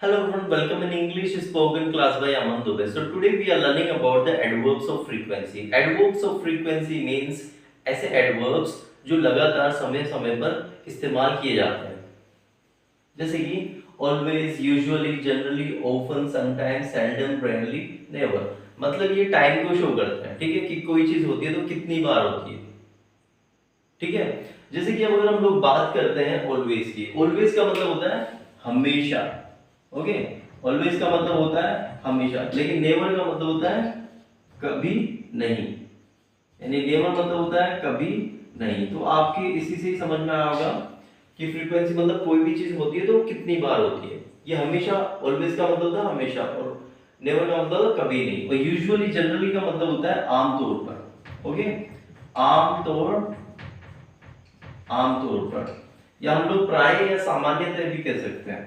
Hello everyone, welcome in English spoken class by Aman Dubey. So today we are learning about the adverbs of frequency. Adverbs of frequency means ऐसे adverbs जो लगातार समय समय पर इस्तेमाल किए जाते हैं, जैसे कि always, usually, generally, often, sometimes, seldom, rarely, never. मतलब ये टाइम को शो करते हैं, ठीक है, कि कोई चीज होती है तो कितनी बार होती है, ठीक है। जैसे कि अब अगर हम लोग बात करते हैं ऑलवेज की, ऑलवेज का मतलब होता है हमेशा, ओके। ऑलवेज का मतलब होता है हमेशा, लेकिन नेवर का मतलब होता है कभी नहीं, यानी नेवर मतलब होता है कभी नहीं। तो आपके इसी से ही समझ में आया होगा कि फ्रीक्वेंसी मतलब कोई भी चीज होती है तो कितनी बार होती है। ये हमेशा, ऑलवेज का मतलब होता है हमेशा, और नेवर का मतलब होता है कभी नहीं। और यूजुअली, जनरली का मतलब होता है आमतौर पर, ओके। आमतौर पर, या हम लोग प्राय या सामान्यतः भी कह सकते हैं,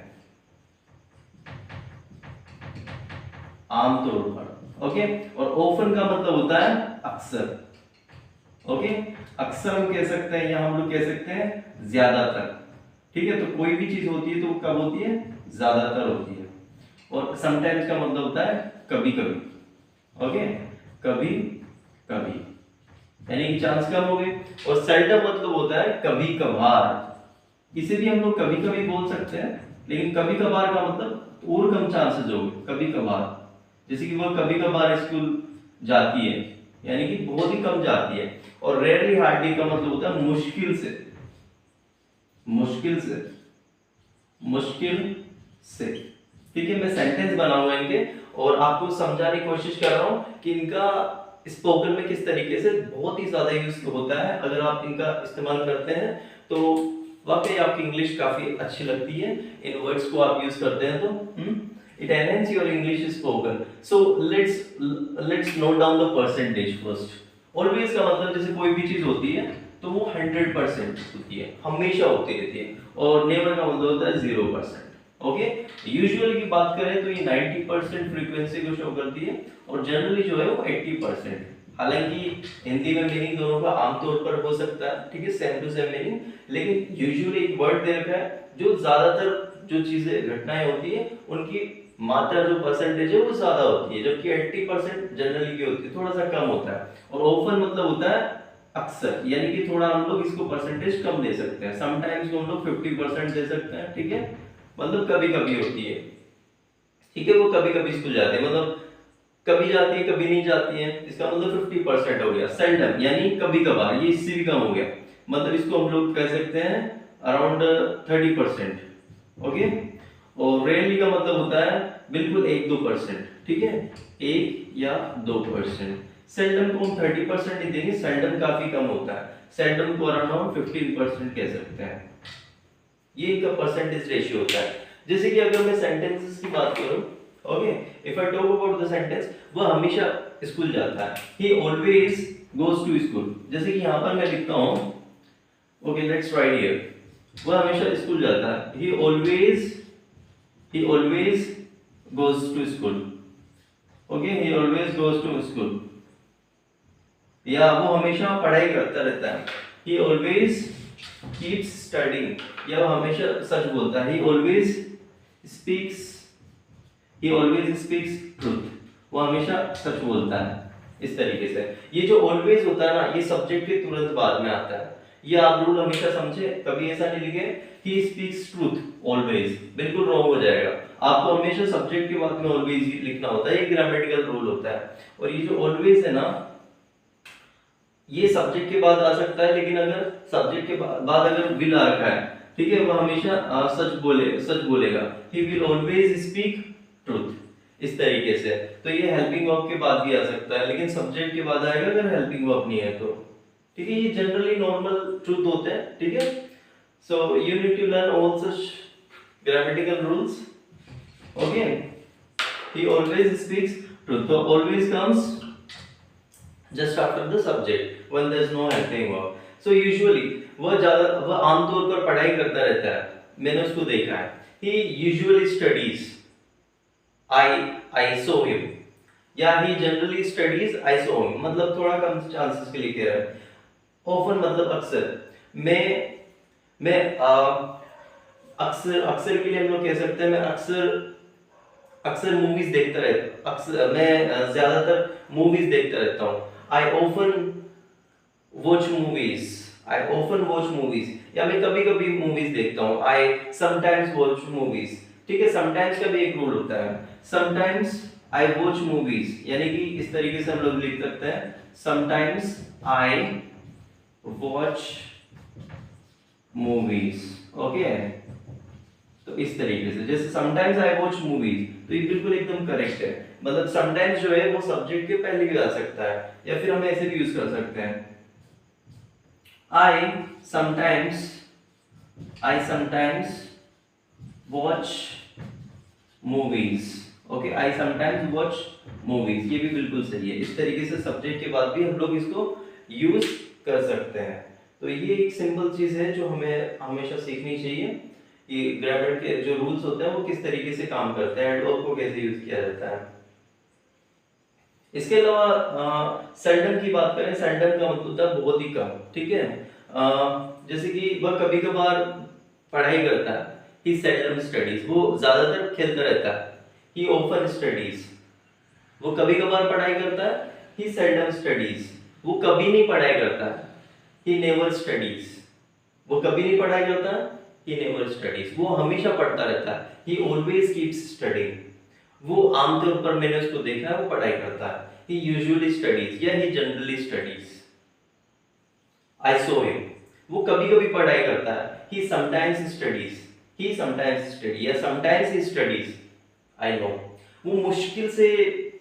आमतौर पर, ओके। और ऑफन का मतलब होता है अक्सर, ओके। अक्सर हम कह सकते हैं या हम लोग कह सकते हैं ज्यादातर, ठीक है। तो कोई भी चीज होती है तो कब होती है, ज्यादातर होती है। और समटाइम्स का मतलब होता है कभी कभी, ओके, कभी कभी, यानी कि चांस कम हो गए। और सेल्डम मतलब होता है कभी कभार, इसे भी हम लोग कभी कभी बोल सकते हैं, लेकिन कभी कभार का मतलब और कम चांसेस हो गए, कभी कभार। जैसे कि वो कभी कभार स्कूल जाती है, यानी कि बहुत ही कम जाती है। और रेयरली, हार्डली का मतलब होता है मुश्किल से, मुश्किल से, मुश्किल से, ठीक है। मैं सेंटेंस बनाऊंगा इनके और आपको समझाने की कोशिश कर रहा हूं कि इनका स्पोकन में किस तरीके से बहुत ही ज्यादा यूज होता है। अगर आप इनका इस्तेमाल करते हैं तो वाकई आपकी इंग्लिश काफी अच्छी लगती है, इन वर्ड्स को आप यूज करते हैं तो it enhance your English spoken. So let's note down the percentage first. Always का मतलब जैसे कोई भी चीज होती है तो वो 100% होती है, हमेशा होती रहती है। और नेवर का मतलब होता है 0%, ओके। यूजुअली की बात करें तो ये 90% फ्रीक्वेंसी को शो करती है, और जनरली जो है वो 80%। हालांकि हिंदी में मीनिंग दोनों का आमतौर पर हो सकता है, ठीक है, सेम टू सेम मीनिंग, लेकिन यूजुअली एक वर्ड दे रखा है जो ज्यादातर जो चीजें घटनाएं होती है उनकी मात्रा, जो परसेंटेज है वो ज्यादा होती है, जबकि 80% जनरली की होती है, थोड़ा सा कम होता है। और ऑफन मतलब होता है अक्सर, यानी कि थोड़ा हम लोग इसको परसेंटेज कम दे सकते हैं, समटाइम्स को हम लोग 50% दे सकते हैं, ठीक है। मतलब कभी कभी होती है, ठीक है, वो कभी कभी स्कूल जाते हैं, मतलब कभी जाती है कभी नहीं जाती है, इसका मतलब 50% हो गया। सेल्डम यानी कभी कभार, ये इससे भी कम हो गया, मतलब इसको हम लोग कह सकते हैं अराउंड 30%, ओके। और रेयरली का मतलब होता है बिल्कुल 1-2%, ठीक है, 1 या 2%। सेल्डम को हम 30% ही देंगे, सेल्डम काफी कम होता है, सेल्डम को अराउंड 15% कह सकते हैं। ये इनका परसेंटेज रेशियो होता है। जैसे कि अगर मैं सेंटेंसेस की बात करूं, okay, if I talk about the sentence, वह हमेशा स्कूल जाता है, he always goes to school. जैसे कि यहां पर मैं लिखता हूं, ओके, लेट्स राइट हियर, वह हमेशा स्कूल जाता है, he always goes to school, okay, he always goes to school. या वो हमेशा पढ़ाई करता रहता है, ही ऑलवेज कीप्स स्टडीइंग, या वो हमेशा सच बोलता है, स्पीक्स ही ऑलवेज स्पीक्स ट्रूथ, वो हमेशा सच बोलता है। इस तरीके से ये जो ऑलवेज होता है ना, ये सब्जेक्ट के तुरंत बाद में आता है। ये आप रूल हमेशा समझे, कभी ऐसा नहीं लिखे ही स्पीक्स ट्रूथ ऑलवेज, बिल्कुल रॉन्ग हो जाएगा। आपको हमेशा सब्जेक्ट के बाद में ऑलवेज लिखना होता है, ये ग्रामेटिकल रूल होता है। और ये जो ऑलवेज है ना, ये सब्जेक्ट के बाद आ सकता है, लेकिन अगर सब्जेक्ट के बाद अगर विल आ रखा है, ठीक है, वो हमेशा सच बोलेगा, he will always speak truth, इस तरीके से। तो ये हेल्पिंग वर्ब के बाद भी आ सकता है, लेकिन सब्जेक्ट के बाद आएगा अगर हेल्पिंग वर्ब नहीं है तो, ठीक है। ये जनरली नॉर्मल ट्रूथ होते हैं, ठीक है। So you need to learn all such grammatical rules, okay. He always speaks truth, तो always comes just after the subject when there is no helping verb. So usually वह आमतौर पर पढ़ाई करता रहता है, मैंने उसको देखा है। He usually studies, I saw him, या he generally studies, I saw him, मतलब थोड़ा कम चांसेस के लिए कह रहा है। Often मतलब अक्सर, मैं अक्सर के लिए हम लोग कह सकते हैं मैं अक्सर अक्सर मूवीज देखता रहता, अक्सर मैं ज्यादातर मूवीज देखता रहता हूँ। I often watch movies, I often watch movies, या मैं कभी कभी मूवीज देखता हूँ। I sometimes watch movies. ठीक है, समटाइम्स का भी एक रूल होता है, समटाइम्स आई वॉच मूवीज, यानी कि इस तरीके से हम लोग लिख सकते हैं, sometimes I watch movies. Okay, तो इस तरीके से जैसे समटाइम्स आई वॉच मूवीज, तो ये बिल्कुल एकदम करेक्ट है। मतलब समटाइम्स जो है वो सब्जेक्ट के पहले भी आ सकता है, या फिर हम ऐसे भी यूज कर सकते हैं, I sometimes, I sometimes watch movies. Okay, I sometimes watch movies, ये भी बिल्कुल सही है। इस तरीके से सब्जेक्ट के बाद भी हम लोग इसको यूज कर सकते हैं। तो ये एक सिंपल चीज है जो हमें हमेशा सीखनी चाहिए कि ग्रामर के जो रूल्स होते हैं वो किस तरीके से काम करते हैं, एडवर्ब को कैसे यूज किया जाता है। इसके अलावा सेल्डम की बात करें, सेल्डम का मतलब होता है बहुत ही कम। ठीक है, जैसे कि वह कभी कभार पढ़ाई करता है, ही सेल्डम स्टडीज, वो ज्यादातर खेलता रहता है, ही ऑफन स्टडीज, वो कभी कभार पढ़ाई करता है, ही सेल्डम स्टडीज, वो कभी नहीं पढ़ाई करता है, ही नेवर स्टडीज, वो कभी नहीं पढ़ाई करता, ही नेवर स्टडीज, वो हमेशा पढ़ता रहता है, ही ऑलवेज कीप्स स्टडीइंग, वो आमतौर पर मैंने उसको देखा है वो पढ़ाई करता है, ही यूजुअली स्टडीज या he generally studies. I saw him, वो कभी कभी पढ़ाई करता है, he sometimes studies, he sometimes study या sometimes he studies. I know, वो मुश्किल से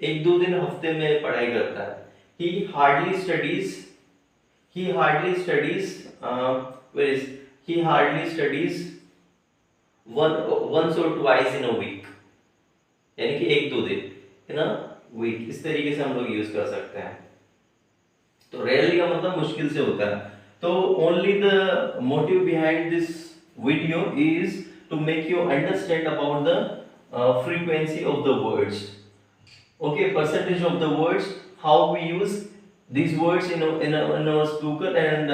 एक दो दिन हफ्ते में पढ़ाई करता है, ही hardly studies, he hardly studies where is he hardly studies once or twice in a week, यानी कि एक दो दिन है ना, वीक, इस तरीके से हम लोग यूज कर सकते हैं। तो रेयरली का मतलब मुश्किल से होता है। तो only the motive behind this video is to make you understand about the frequency of the words, okay, percentage of the words, how we use these words in our spoken and